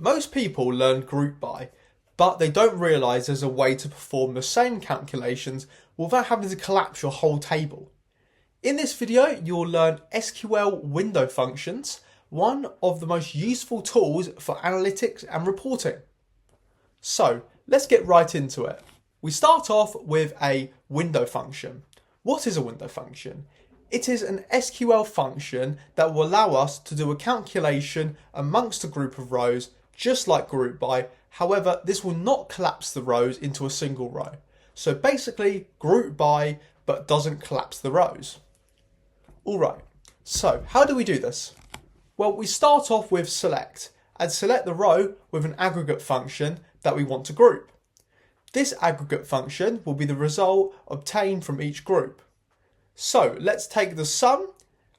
Most people learn group by, but they don't realise there's a way to perform the same calculations without having to collapse your whole table. In this video, you'll learn SQL window functions, one of the most useful tools for analytics and reporting. So let's get right into it. We start off with a window function. What is a window function? It is an SQL function that will allow us to do a calculation amongst a group of rows, just like group by. However, this will not collapse the rows into a single row. So basically group by, but doesn't collapse the rows. Alright, so how do we do this? Well, we start off with select and select the row with an aggregate function that we want to group. This aggregate function will be the result obtained from each group. So let's take the sum,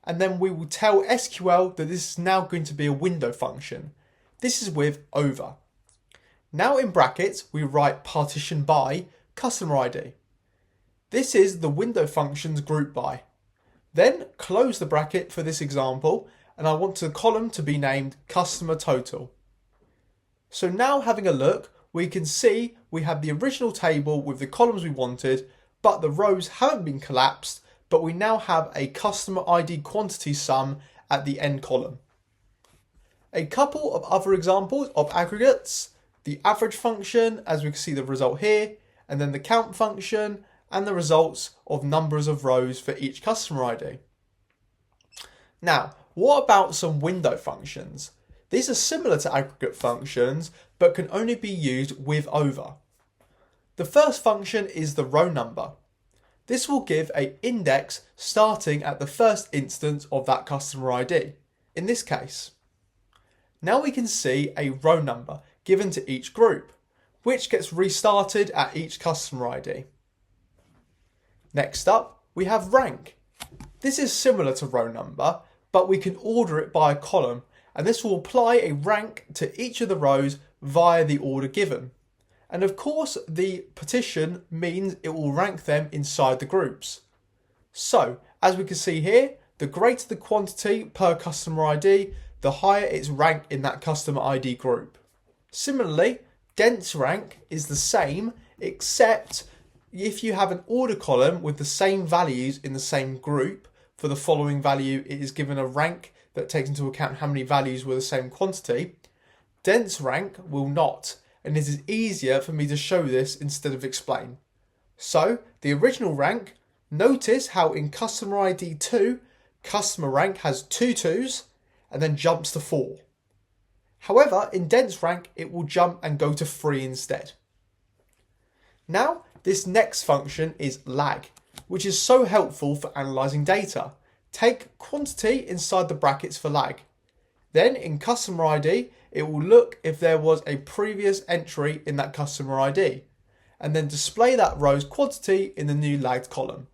and then we will tell SQL that this is now going to be a window function. This is with over. Now in brackets, we write partition by customer ID. This is the window function's group by. Then close the bracket for this example, and I want the column to be named customer total. So now having a look, we can see we have the original table with the columns we wanted, but the rows haven't been collapsed, but we now have a customer ID quantity sum at the end column. A couple of other examples of aggregates: the average function, as we can see the result here, and then the count function, and the results of numbers of rows for each customer ID. Now, what about some window functions? These are similar to aggregate functions, but can only be used with over. The first function is the row number. This will give an index starting at the first instance of that customer ID, in this case. Now we can see a row number given to each group, which gets restarted at each customer ID. Next up, we have rank. This is similar to row number, but we can order it by a column, and this will apply a rank to each of the rows via the order given. And of course, the partition means it will rank them inside the groups. So, as we can see here, the greater the quantity per customer ID, the higher its rank in that customer ID group. Similarly, dense rank is the same, except if you have an order column with the same values in the same group, for the following value it is given a rank that takes into account how many values were the same quantity. Dense rank will not, and it is easier for me to show this instead of explain. So the original rank, notice how in customer ID 2, customer rank has 2 2s and then jumps to 4. However, in dense rank, it will jump and go to 3 instead. Now, this next function is lag, which is so helpful for analysing data. Take quantity inside the brackets for lag. Then in customer ID, it will look if there was a previous entry in that customer ID, and then display that row's quantity in the new lagged column.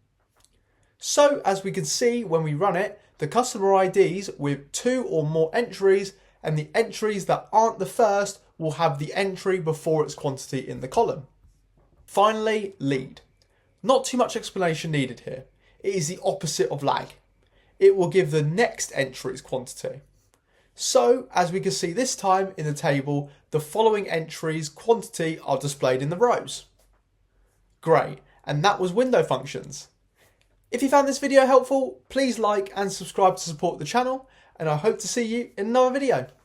So as we can see when we run it, the customer IDs with 2 or more entries and the entries that aren't the first will have the entry before its quantity in the column. Finally, lead. Not too much explanation needed here. It is the opposite of lag. It will give the next entry's quantity. So, as we can see this time in the table, the following entries' quantity are displayed in the rows. Great, and that was window functions. If you found this video helpful, please like and subscribe to support the channel, and I hope to see you in another video.